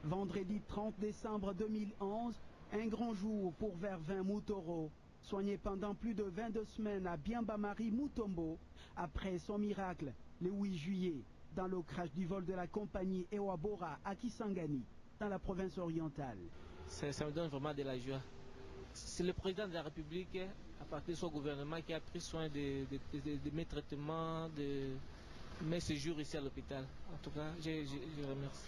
Vendredi 30 décembre 2011, un grand jour pour Vervin Moutoro, soigné pendant plus de 22 semaines à Biamba-Marie Mutombo, après son miracle le 8 juillet, dans le crash du vol de la compagnie Ewabora à Kisangani, dans la province orientale. Ça me donne vraiment de la joie. C'est le président de la République, à partir de son gouvernement, qui a pris soin de mes traitements, de mes séjours ici à l'hôpital. En tout cas, je remercie.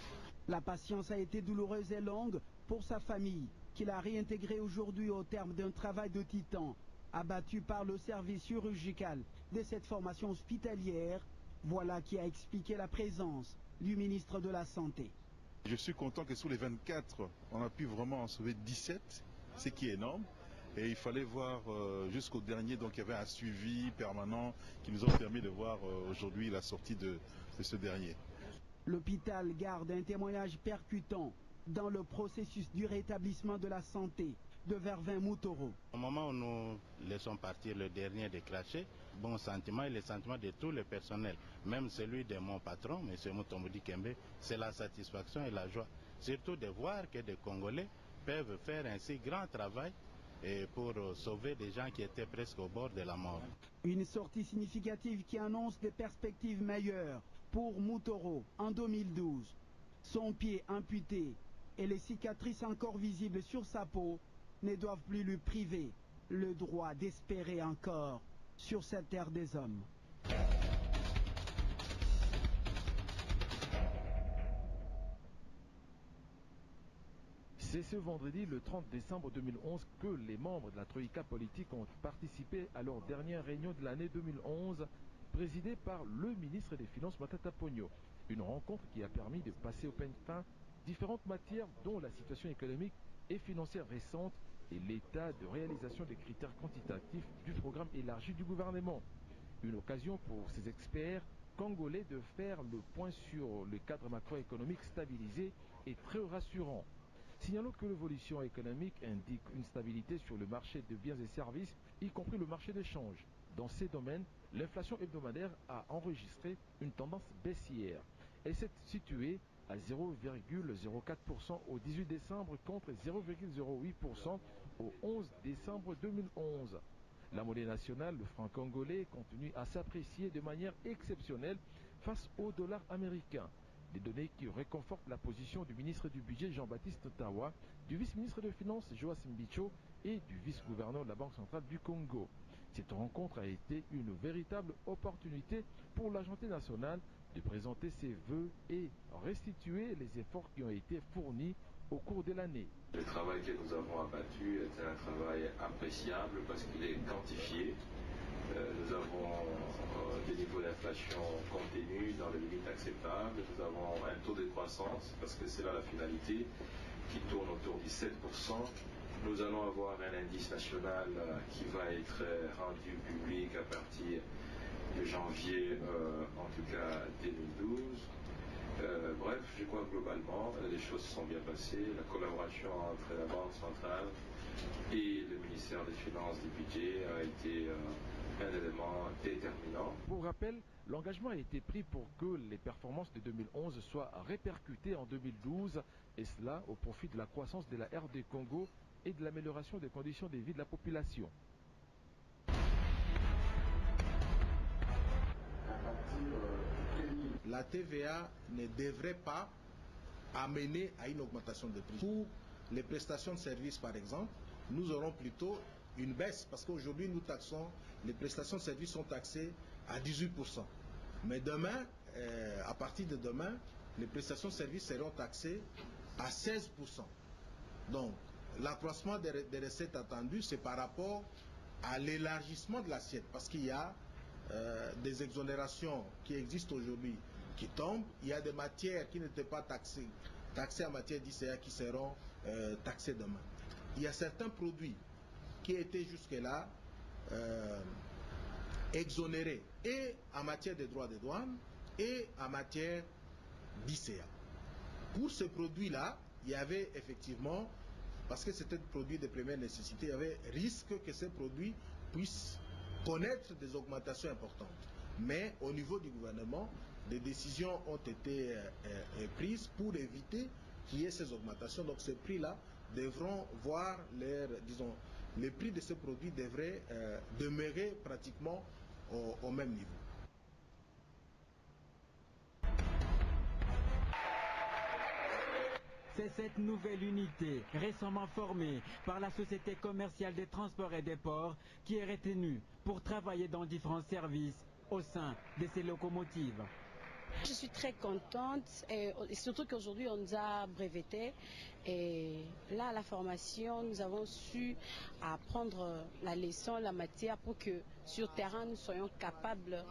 La patience a été douloureuse et longue pour sa famille, qu'il a réintégrée aujourd'hui au terme d'un travail de titan, abattu par le service chirurgical de cette formation hospitalière. Voilà qui a expliqué la présence du ministre de la Santé. Je suis content que sur les 24, on a pu vraiment en sauver 17, ce qui est énorme. Et il fallait voir jusqu'au dernier, donc il y avait un suivi permanent qui nous a permis de voir aujourd'hui la sortie de ce dernier. L'hôpital garde un témoignage percutant dans le processus du rétablissement de la santé de Vervin Moutoro. Au moment où nous laissons partir le dernier décraché, bon sentiment et le sentiment de tout le personnel, même celui de mon patron, M. Mutombo Dikembe, c'est la satisfaction et la joie. Surtout de voir que des Congolais peuvent faire un si grand travail et pour sauver des gens qui étaient presque au bord de la mort. Une sortie significative qui annonce des perspectives meilleures pour Moutoro en 2012. Son pied amputé et les cicatrices encore visibles sur sa peau ne doivent plus lui priver le droit d'espérer encore sur cette terre des hommes. C'est ce vendredi, le 30 décembre 2011, que les membres de la Troïka politique ont participé à leur dernière réunion de l'année 2011, présidée par le ministre des Finances Matata Ponyo. Une rencontre qui a permis de passer au peigne fin différentes matières dont la situation économique et financière récente et l'état de réalisation des critères quantitatifs du programme élargi du gouvernement. Une occasion pour ces experts congolais de faire le point sur le cadre macroéconomique stabilisé et très rassurant. Signalons que l'évolution économique indique une stabilité sur le marché de biens et services, y compris le marché d'échange. Dans ces domaines, l'inflation hebdomadaire a enregistré une tendance baissière. Elle s'est située à 0,04% au 18 décembre contre 0,08% au 11 décembre 2011. La monnaie nationale, le franc congolais, continue à s'apprécier de manière exceptionnelle face au dollar américain. Des données qui réconfortent la position du ministre du Budget Jean-Baptiste Tawa, du vice-ministre des Finances Joachim Bicho et du vice-gouverneur de la Banque centrale du Congo. Cette rencontre a été une véritable opportunité pour l'Agence nationale de présenter ses vœux et restituer les efforts qui ont été fournis au cours de l'année. Le travail que nous avons abattu est un travail appréciable parce qu'il est quantifié. Nous avons des niveaux d'inflation contenus dans les limites acceptables. Nous avons un taux de croissance, parce que c'est là la finalité, qui tourne autour du 7%. Nous allons avoir un indice national qui va être rendu public à partir de janvier, en tout cas 2012. Bref, je crois que globalement, les choses se sont bien passées. La collaboration entre la Banque centrale et le ministère des Finances et du Budget a été un élément déterminant. Pour rappel, l'engagement a été pris pour que les performances de 2011 soient répercutées en 2012, et cela au profit de la croissance de la RD Congo et de l'amélioration des conditions de vie de la population. La TVA ne devrait pas amener à une augmentation de prix. Pour les prestations de services, par exemple, nous aurons plutôt une baisse, parce qu'aujourd'hui, nous taxons, les prestations de services sont taxées à 18%. Mais demain, à partir de demain, les prestations de services seront taxées à 16%. Donc, l'accroissement des recettes attendues, c'est par rapport à l'élargissement de l'assiette, parce qu'il y a des exonérations qui existent aujourd'hui qui tombent, il y a des matières qui n'étaient pas taxées en matière d'ICA qui seront taxées demain. Il y a certains produits qui étaient jusque-là exonérés et en matière de droits de douane et en matière d'ICA. Pour ces produits-là, il y avait effectivement, parce que c'était des produits de première nécessité, il y avait risque que ces produits puissent connaître des augmentations importantes. Mais au niveau du gouvernement, des décisions ont été prises pour éviter qu'il y ait ces augmentations. Donc ces prix-là devront voir les prix de ces produits devraient demeurer pratiquement au même niveau. C'est cette nouvelle unité, récemment formée par la Société commerciale des transports et des ports, qui est retenue pour travailler dans différents services au sein de ces locomotives. Je suis très contente et surtout qu'aujourd'hui on nous a breveté et là à la formation nous avons su apprendre la leçon, la matière pour que sur terrain nous soyons capables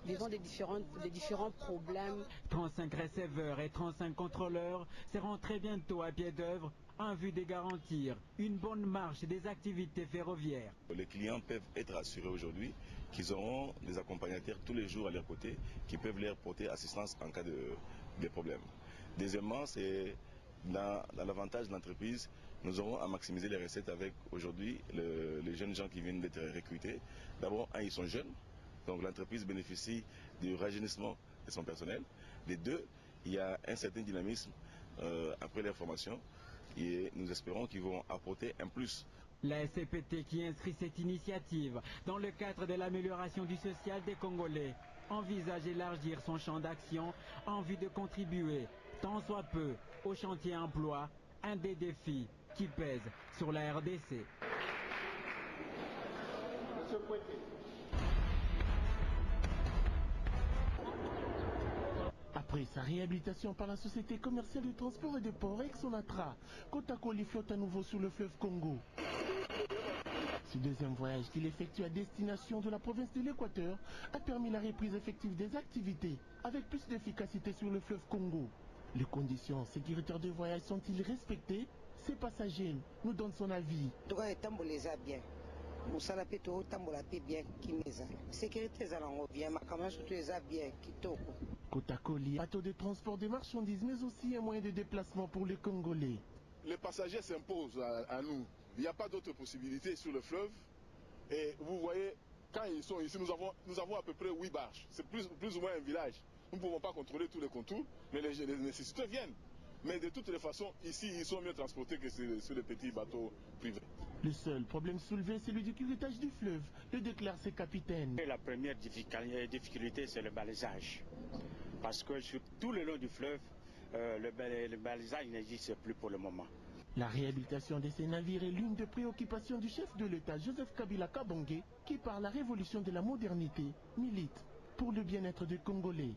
devant des différents problèmes. 35 receveurs et 35 contrôleurs seront très bientôt à pied d'œuvre en vue de garantir une bonne marche des activités ferroviaires. Les clients peuvent être assurés aujourd'hui qu'ils auront des accompagnateurs tous les jours à leur côté qui peuvent leur porter assistance en cas de problème. Deuxièmement, c'est dans l'avantage de l'entreprise, nous aurons à maximiser les recettes avec aujourd'hui les jeunes gens qui viennent d'être recrutés. D'abord, ils sont jeunes, donc l'entreprise bénéficie du rajeunissement de son personnel. Les deux, il y a un certain dynamisme après leur formation et nous espérons qu'ils vont apporter un plus. La SCPT qui inscrit cette initiative dans le cadre de l'amélioration du social des Congolais envisage d'élargir son champ d'action en vue de contribuer tant soit peu au chantier emploi, un des défis qui pèse sur la RDC. Après sa réhabilitation par la Société commerciale du transport et des ports ex-Onatra, Kotakoli flotte à nouveau sur le fleuve Congo. Ce deuxième voyage qu'il effectue à destination de la province de l'Équateur a permis la reprise effective des activités avec plus d'efficacité sur le fleuve Congo. Les conditions sécuritaires de voyage sont-ils respectées? Ces passagers nous donnent son avis. Bien. Kotakoli, bateau de transport de marchandises, mais aussi un moyen de déplacement pour les Congolais. Les passagers s'imposent à nous. Il n'y a pas d'autre possibilité sur le fleuve. Et vous voyez, quand ils sont ici, nous avons à peu près 8 barges. C'est plus ou moins un village. Nous ne pouvons pas contrôler tous les contours, mais les nécessiteux viennent. Mais de toutes les façons, ici, ils sont mieux transportés que sur les petits bateaux privés. Le seul problème soulevé, c'est le curtage du fleuve, le déclare ses capitaines. La première difficulté, c'est le balisage. Parce que sur tout le long du fleuve, le balisage n'existe plus pour le moment. La réhabilitation de ces navires est l'une des préoccupations du chef de l'État, Joseph Kabila Kabongé, qui par la révolution de la modernité milite pour le bien-être des Congolais.